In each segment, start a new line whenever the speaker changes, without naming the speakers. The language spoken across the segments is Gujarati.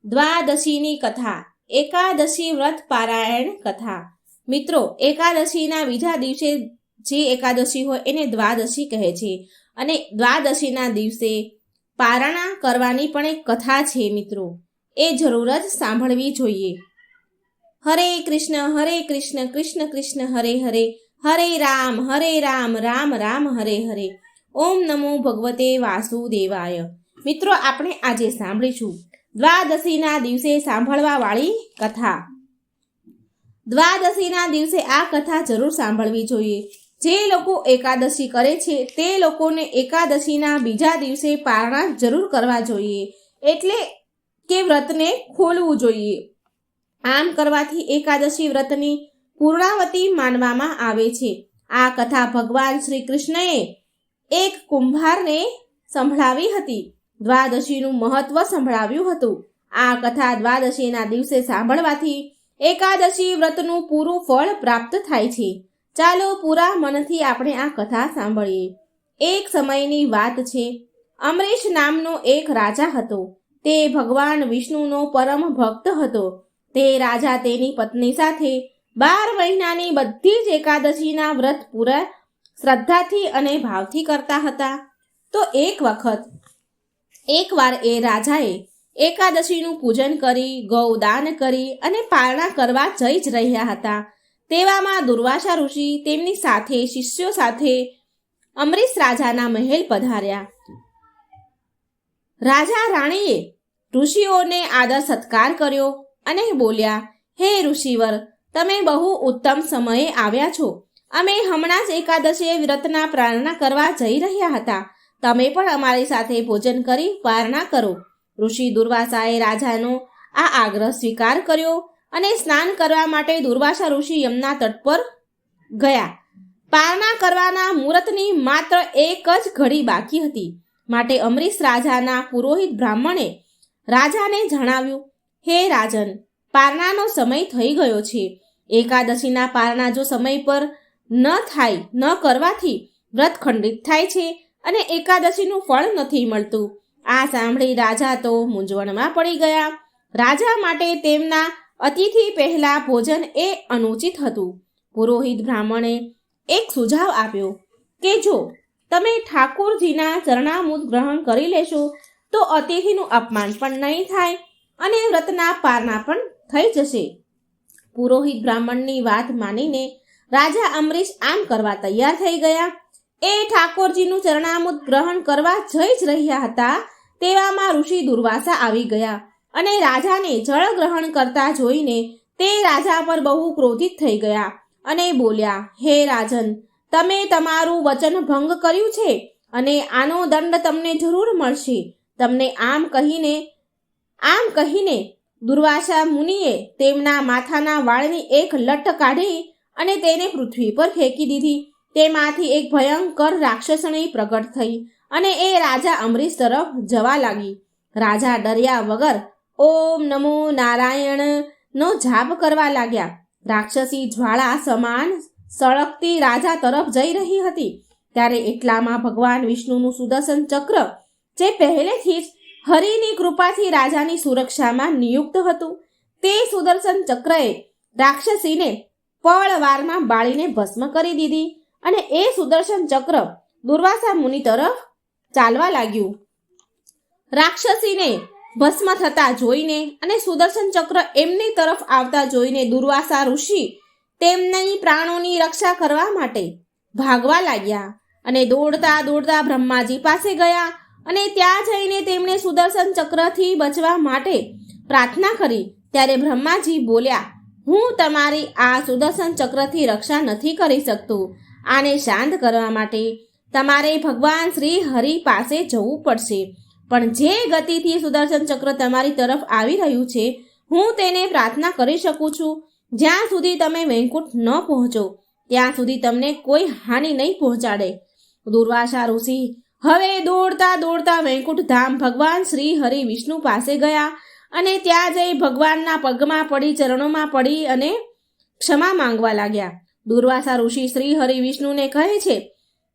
દ્વાદશીની કથા, એકાદશી વ્રત પારાયણ કથા। મિત્રો, એકાદશીના બીજા દિવસે જે એકાદશી હોય એને દ્વાદશી કહે છે અને દ્વાદશીના દિવસે પારણા કરવાની પણ એક કથા છે મિત્રો, એ જરૂર જ સાંભળવી જોઈએ। હરે કૃષ્ણ કૃષ્ણ કૃષ્ણ હરે હરે, હરે રામ રામ રામ હરે હરે, ઓમ નમો ભગવતે વાસુદેવાય। મિત્રો, આપણે આજે સાંભળીશું દ્વાદશીના દિવસે સાંભળવા વાળી કથા। દ્વાદશીના દિવસે આ કથા જરૂર સાંભળવી જોઈએ। જે લોકો એકાદશી કરે છે તે લોકોને એકાદશીના બીજા દિવસે પારણા જરૂર કરવા જોઈએ, એટલે કે વ્રતને ખોલવું જોઈએ। આમ કરવાથી એકાદશી વ્રતની પૂર્ણાવતી માનવામાં આવે છે। આ કથા ભગવાન શ્રી કૃષ્ણએ એક કુંભારને સંભળાવી હતી, દ્વાદશીનું મહત્વ સંભળાવ્યું હતું। આ કથા દ્વાદશીના દિવસે સાંભળવાથી એકાદશી વ્રતનું પૂરું ફળ પ્રાપ્ત થાય છે। ચાલો પૂરા મનથી આપણે આ કથા સાંભળીએ। એક સમયની વાત છે, અમરીશ નામનો એક રાજા હતો। તે ભગવાન વિષ્ણુનો પરમ ભક્ત હતો। તે રાજા તેની પત્ની સાથે 12 મહિનાની બધી જ એકાદશીના વ્રત પૂરા શ્રદ્ધાથી અને ભાવથી કરતા હતા। તો એકવાર એ રાજાએ એકાદશીનું પૂજન કરી, ગૌદાન કરી અને પારણા કરવા જઈ જ રહ્યા હતા। તેવામાં દુર્વાસા ઋષિ તેમની સાથે શિષ્યો સાથે અમરીશ રાજાના મહેલ પધાર્યા। રાજા રાણીએ ઋષિઓને આદર સત્કાર કર્યો અને બોલ્યા, હે ઋષિવર, તમે બહુ ઉત્તમ સમયે આવ્યા છો। અમે હમણાં જ એકાદશી વ્રતના પારણા કરવા જઈ રહ્યા હતા। તમે પણ અમારી સાથે ભોજન કરી પારણા કરો। ઋષિ દુર્વાસાએ રાજાનો આ આગ્રહ સ્વીકાર કર્યો અને સ્નાન કરવા માટે દુર્વાસા ઋષિ યમુના તટ પર ગયા। પારણા કરવાના મુહૂર્તની માત્ર એક જ ઘડી બાકી હતી, માટે અમરીશ રાજાના પુરોહિત બ્રાહ્મણે રાજાને જણાવ્યું, હે રાજન, પારણાનો સમય થઈ ગયો છે। એકાદશીના પારણા જો સમય પર ન કરવાથી વ્રત ખંડિત થાય છે અને એકાદશીનું ફળ નથી મળતું। આ સાંભળી રાજા તો મૂંઝવણમાં પડી ગયા। રાજા માટે તેમના અતિથિ પહેલા ભોજન એ અનુચિત હતું। પુરોહિત બ્રાહ્મણે એક સુઝાવ આપ્યો કે જો તમે ઠાકોરજીના ચરણામૃત ગ્રહણ કરી લેશો તો અતિથિનું અપમાન પણ નહીં થાય અને વ્રતના પારણા પણ થઈ જશે। પુરોહિત બ્રાહ્મણની વાત માનીને રાજા અમરીશ આમ કરવા તૈયાર થઈ ગયા। એ ઠાકોરજીનું ચરણામૃત ગ્રહણ કરવા જઈ જ રહ્યા હતા, તેવામાં ઋષિ દુર્વાસા આવી ગયા અને રાજાને જળ ગ્રહણ કરતા જોઈને તે રાજા પર બહુ ક્રોધિત થઈ ગયા અને બોલ્યા, હે રાજન, તમે તમારું વચન ભંગ કર્યું છે અને આનો દંડ તમને જરૂર મળશે। તમને આમ કહીને દુર્વાસા મુનિએ તેમના માથાના વાળની એક લટ કાઢી અને તેને પૃથ્વી પર ફેંકી દીધી। તેમાંથી એક ભયંકર રાક્ષસણી પ્રગટ થઈ અને એ રાજા અમરીશ તરફ જવા લાગી। રાજા ડર્યા વગર ઓમ નમો નારાયણ નો જાપ કરવા લાગ્યા। રાક્ષસી જ્વાળા સમાન સળગતી રાજા તરફ જઈ રહી હતી। ત્યારે એટલામાં ભગવાન વિષ્ણુનું સુદર્શન ચક્ર, જે પહેલેથી જ હરિની કૃપાથી રાજાની સુરક્ષામાં નિયુક્ત હતું, તે સુદર્શન ચક્રએ રાક્ષસીને પળવારમાં બાળીને ભસ્મ કરી દીધી અને એ સુદર્શન ચક્ર દુર્વાસા મુનિ તરફ ચાલવા લાગ્યું। રાક્ષસીને ભસ્મ થતા જોઈને અને સુદર્શન ચક્ર એમની તરફ આવતા જોઈને દુર્વાસા ઋષિ તેમની પ્રાણોની રક્ષા કરવા માટે ભાગવા લાગ્યા અને દોડતા દોડતા બ્રહ્માજી પાસે ગયા અને ત્યાં જઈને તેમણે સુદર્શન ચક્રથી બચવા માટે પ્રાર્થના કરી। ત્યારે બ્રહ્માજી બોલ્યા, હું તમારી આ સુદર્શન ચક્રથી રક્ષા નથી કરી શકતો। આને શાંત કરવા માટે તમારે ભગવાન શ્રી હરિ પાસે જવું પડશે, પણ જે ગતિથી સુદર્શન ચક્ર તમારી તરફ આવી રહ્યું છે, હું તેને પ્રાર્થના કરી શકું છું। જ્યાં સુધી તમે વૈકુંઠ ન પહોંચો ત્યાં સુધી તમને કોઈ હાનિ નહીં પહોંચાડે। દુર્વાસા ઋષિ હવે દોડતા દોડતા વૈકુંઠ ધામ ભગવાન શ્રી હરિ વિષ્ણુ પાસે ગયા અને ત્યાં જઈ ભગવાનના પગમાં પડી, ચરણોમાં પડી અને ક્ષમા માંગવા લાગ્યા। દુર્વાસા ઋષિ શ્રી હરિ વિષ્ણુને કહે છે,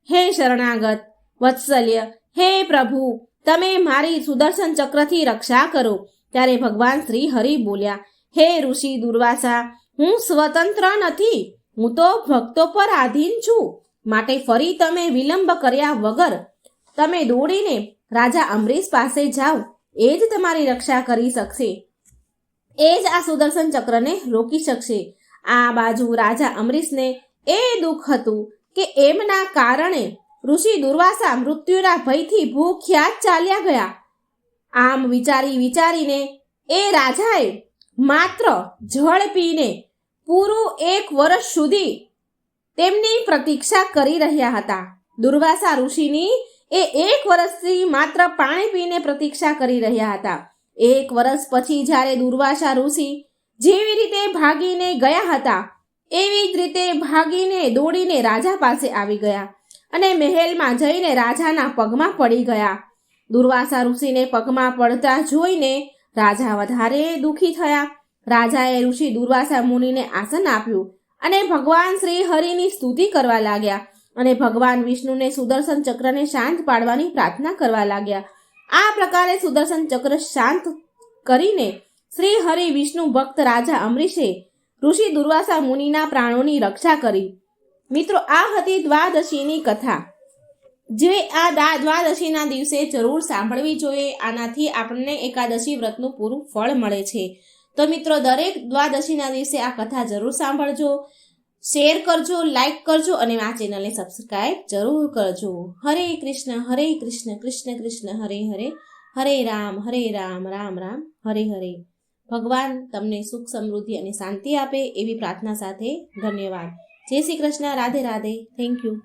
હે શરણાગત વત્સલ્ય, હે પ્રભુ, તમે મારી સુદર્શન ચક્રથી રક્ષા કરો। ત્યારે ભગવાન શ્રી હરિ બોલ્યા, હે ઋષિ દુર્વાસા, હું સ્વતંત્ર નથી, હું તો ભક્તો પર આધીન છું. માટે ફરી તમે વિલંબ કર્યા વગર તમે દોડીને રાજા અમરીશ પાસે જાઓ, એ જ તમારી રક્ષા કરી શકશે, એ જ આ સુદર્શન ચક્રને રોકી શકશે. આ બાજુ રાજા અમરીશને એ દુઃખ હતું કે એમના કારણે ઋષિ દુર્વાસા મૃત્યુના ભયથી ભૂખ્યા જ ચાલ્યા ગયા. આમ વિચારીને એ રાજાએ માત્ર જળ પીને પૂરું 1 વર્ષ સુધી તેમની પ્રતીક્ષા કરી રહ્યા હતા. દુર્વાસા ઋષિની એ 1 વર્ષથી માત્ર પાણી પીને પ્રતીક્ષા કરી રહ્યા હતા. 1 વર્ષ પછી જ્યારે દુર્વાસા ઋષિ જેવી રીતે ભાગીને ગયા હતા એવી જ રીતે ભાગીને દોડીને રાજા પાસે આવી ગયા અને મહેલમાં જઈને રાજાના પગમાં પડી ગયા. દુર્વાસા ઋષિને પગમાં પડતા જોઈને રાજા વધારે દુઃખી થયા. રાજાએ ઋષિ દુર્વાસા મુનિને આસન આપ્યું અને ભગવાન શ્રી હરિની સ્તુતિ કરવા લાગ્યા અને ભગવાન વિષ્ણુને સુદર્શન ચક્રને શાંત પાડવાની પ્રાર્થના કરવા લાગ્યા. આ પ્રકારે સુદર્શન ચક્ર શાંત કરીને શ્રી હરિ વિષ્ણુ ભક્ત રાજા અમરીશે ઋષિ દુર્વાસા મુનિના પ્રાણોની રક્ષા કરી. મિત્રો, આ હતી દ્વાદશીની કથા, જે આ દ્વાદશીના દિવસે જરૂર સાંભળવી જોઈએ. આનાથી આપણને એકાદશી વ્રતનું પૂરું ફળ મળે છે. તો મિત્રો, દરેક દ્વાદશીના દિવસે આ કથા જરૂર સાંભળજો, શેર કરજો, લાઈક કરજો અને આ ચેનલને સબસ્ક્રાઈબ જરૂર કરજો. હરે કૃષ્ણ કૃષ્ણ કૃષ્ણ હરે હરે, હરે રામ રામ રામ હરે હરે. ભગવાન તમને સુખ, સમૃદ્ધિ અને શાંતિ આપે એવી પ્રાર્થના સાથે ધન્યવાદ. જય શ્રી કૃષ્ણ. રાધે રાધે. Thank you.